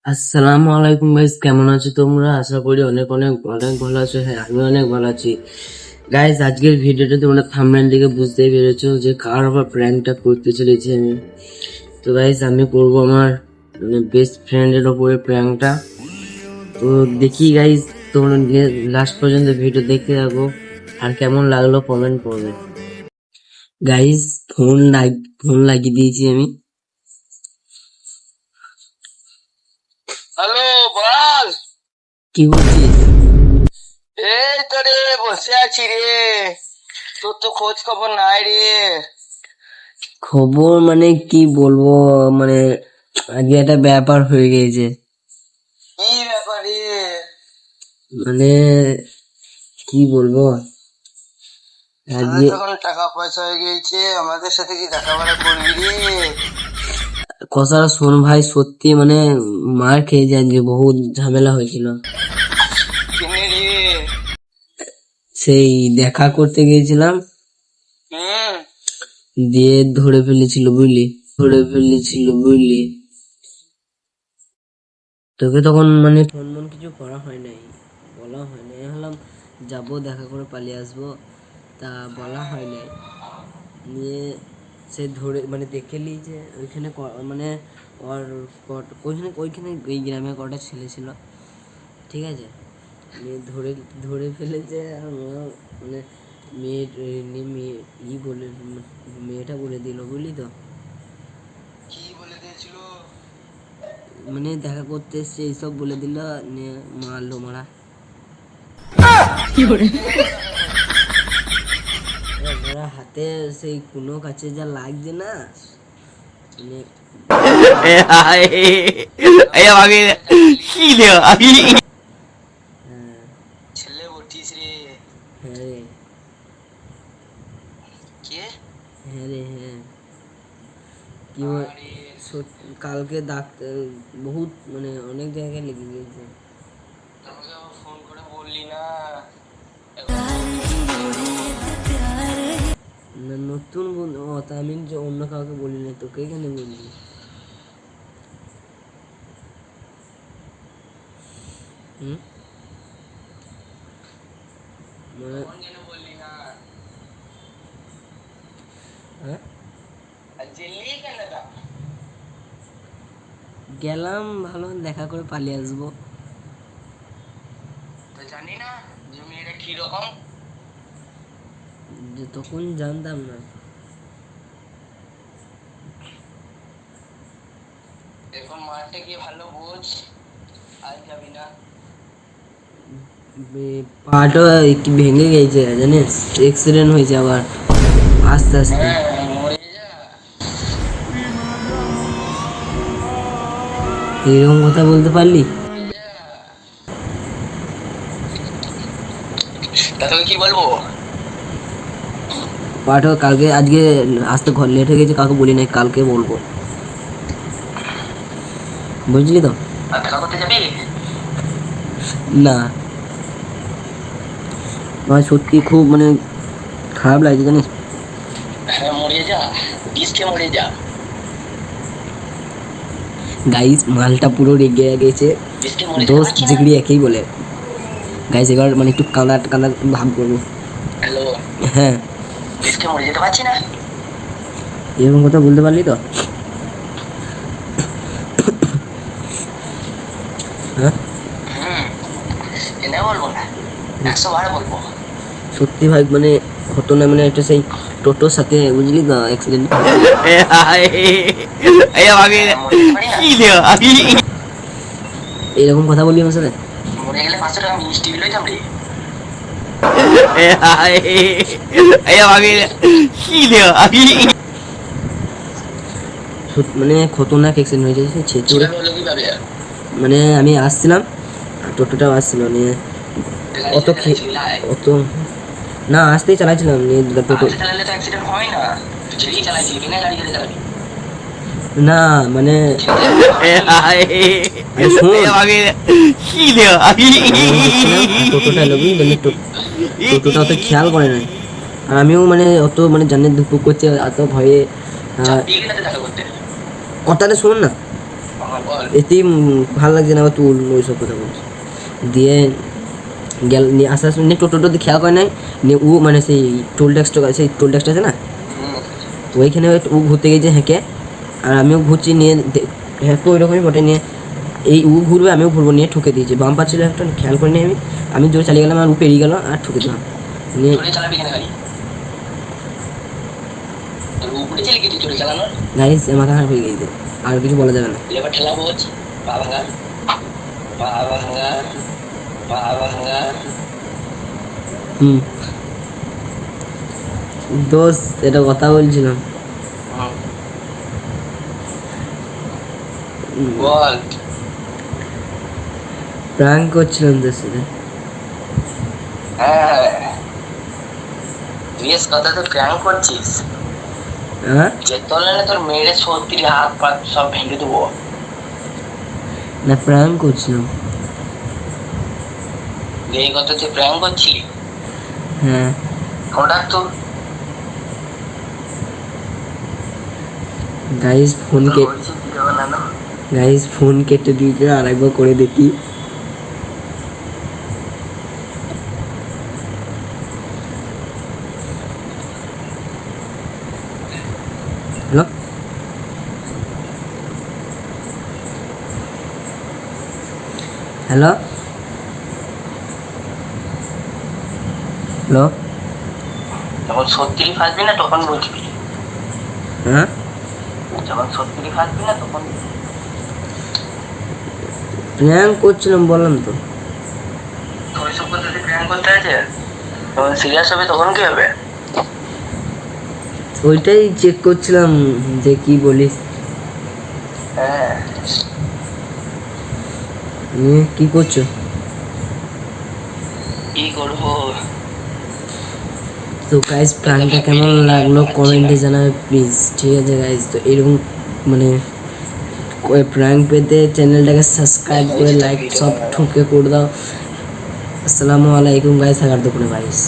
আসসালামু আলাইকুম গাইস, কেমন আছো তোমরা? আশা করি অনেক অনেক অনেক ভালো আছো। হ্যাঁ, আমি অনেক ভালো আছি গাইস। আজকের ভিডিওটা তোমরা থাম্বনেল দেখে বুঝতেই পেরেছো যে কার আবার প্র্যাঙ্কটা করতে চলেছি আমি। তো গাইস, আমি করবো আমার বেস্ট ফ্রেন্ডের ওপরে প্র্যাঙ্কটা। তো দেখি গাইস, তোমরা লাস্ট পর্যন্ত ভিডিও দেখতে থাকো, আর কেমন লাগলো কমেন্ট করবে গাইস। ফোন লাগিয়ে দিয়েছি আমি। হ্যালো, বল। কি করছিস? এই তো রে, বসে আছি রে। তোর তো খোঁজ খবর নাই রে। খবর মানে কি বলবো, মানে আজকে একটা ব্যাপার হয়ে গেছে। কি ব্যাপার রে? মানে কি বলবো তোদের আজকে। তখন টাকা পয়সা হয়ে গেছে, আমাদের সাথে কি দেখা বাড়া করবি রে? কথাটা শোন ভাই, সত্যি মানে মার খেয়ে যায়, যে বহুত ঝামেলা হয়েছিল। কেনে রে? সেই দেখা করতে গিয়েছিলাম, হুম। দিয়ে ধরে ফেলেছিল বুঝলি। তোকে তখন মানে ফোন মন কিছু করা হয় নাই, বলা হয় নাই। হলাম যাবো, দেখা করে পালিয়ে আসবো, তা বলা হয় নাই। নিয়ে সে ধরে মানে দেখে নি যে ওইখানে মানে ওর ওইখানে এই গ্রামে কটা ছেলে ছিল, ঠিক আছে। নিয়ে ধরে ধরে ফেলেছে, আর মানে মেয়ে মেয়ে বলে মেয়েটা বলে দিল বুঝলি তো। কি বলে দিয়েছিল? মানে দেখা করতে এসছে এইসব বলে দিল, নিয়ে মারলো মারা। ওরা হাতে সেই কোনো কাছে যা লাগছে না, মানে হ্যাঁ। ছেলে বটিস রে? হ্যাঁ রে, কে? হ্যাঁ রে, হ্যাঁ। কি আরে, কালকে ডাক্তার বহুত মানে অনেক জায়গায় লেগে গিয়েছে। আমাকে আবার ফোন করে বললি না? না, নতুন বন্ধু, ও তা আমি যে অন্য কাউকে বলি না, তোকে কেন বললি? হুম, মানে তখন কেন বললি না? হ্যাঁ, আর জেলি কেন তা? গেলাম ভালো, দেখা করে পালিয়ে আসবো। তো জানি না যে মেয়েটা কিরকম? যে তখন জানতাম না। এখন মাঠে গিয়ে ভালো বোঝ, আজ যাবি না। পাটা একটু ভেঙে গেছে জানিস, অ্যাক্সিডেন্ট হয়েছে আবার আস্তে আস্তে। হ্যাঁ, মরে যা। এরকম কথা বলতে পারলি? মরে যা। তা তোকে কি বলবো? পাঠক কালকে, আজকে আসতে ঘর লেট হয়ে গেছে, কাউকে বলি নাই, কালকে বলবো, বুঝলি তো। আর দেখা করতে যাবি? না, আমার সত্যি খুব মানে খারাপ লাগছে জানিস। হ্যাঁ, মরে যা, বিষকে মরে যা। গাইস, মালটা পুরো রেগে গেছে, বিষকে মরে যেতে দোস্ত পারছি না। জিগড়ি একই বলে। গাইস, এবার মানে একটু কাঁদা কাঁদা ভাব করবো। হ্যালো, হ্যাঁ, বিষকে মরে যেতে পারছি না। এরকম কথা বলতে পারলি তো। হ্যাঁ, হুম, এনে বলবো না, 100 বার বলবো। সত্যি ভাই, মানে হতো না, মানে একটা সেই টোটোর সাথে বুঝলি তো অ্যাক্সিডেন্ট। মরে যেতে পারি না। এরকম কথা বললি আমার সাথে? মরে গেলে 500 টাকা মিষ্টি বিল হইতাম রে। মানে খতরনাক অ্যাক্সিডেন্ট হয়ে যাচ্ছে ছেচুড়ে। কিভাবে হলো কিভাবে? মানে আমি আসছিলাম, আর টোটোটাও আসছিল, নিয়ে অত অত না আসতেই চালাচ্ছিলাম, নিয়ে টোটো। আস্তে চালালে তো অ্যাক্সিডেন্ট হয় না। তুই ছেলেই চালাইছিলি, কিনা গাড়ি ধরে চালাবি? না মানে আরে শোন, টোটোটা এলো বুঝলি, টোটোটা অত খেয়াল করে না, আর আমিও মানে অত মানে জানে দুপুর করছে, এত ভয়ে। চাপ দিয়ে গেলে দেখা করতে। কথাটা শোন না, এতেই ভালো লাগছে না, আবার তুই ওইসব কথা বলছিস। দিয়ে গেল নিয়ে আস্তে আস্তে নিয়ে টোটো দিয়ে খেয়াল করে নাই, নিয়ে ও মানে সেই টোল ট্যাক্সটা আছে না, ওইখানে ও ঘুরতে গেছে হেঁকে, আর আমিও ঘুরছি, নিয়ে হ্যাঁকে ওই রকমই বটে, নিয়ে এই ও ঘুরবে আমিও ঘুরবো, নিয়ে ঠুকে দিয়েছি। বাম্পার ছিল একটা, খেয়াল করে নিয়ে আমি জোরে চালিয়ে গেলাম, আর ও পেরিয়ে গেল আর ঠুকে দিলাম, নিয়ে গাইস মাথা খারাপ হয়ে গেছে, আর কিছু বলা যাবে না। হুম দোস্ত এটা কথা বলছিলাম। প্র্যাঙ্ক করছিলাম তোর সাথে। কথা তো প্র্যাঙ্ক করছিস, হ্যাঁ যে তলে তোর মেরে সত্যি হাত পা সব ভেঙে দেবো। না প্র্যাঙ্ক করছিলাম। এই কথা তুই প্র্যাঙ্ক করছিলি? হ্যাঁ ওটা তো গাইস ফোন কেটে দিয়েছে, আর একবার করে দেখি। হ্যালো হ্যালো হ্যালো যখন সত্যি ফাঁসবি না তখন বুঝবি, হ্যাঁ যখন সত্যি ফাঁসবি না তখন। প্র্যাঙ্ক করছিলাম বললাম তো। ওইসব কথা যদি প্র্যাঙ্ক করতে আছে, যখন সিরিয়াস হবে তখন কি হবে? ওইটাই চেক করছিলাম যে কি বলিস। হ্যাঁ কি করছো? কি করবো? তো গাইস প্র্যাঙ্কটা কেমন লাগলো কমেন্টে জানাবে প্লিজ, ঠিক আছে গাইস? তো এরকম মানে প্র্যাঙ্ক পেতে চ্যানেলটাকে সাবস্ক্রাইব করে লাইক সব ঠুকে করে দাও। আসসালামু আলাইকুম গাইস, আগার দুপুরে গাইস।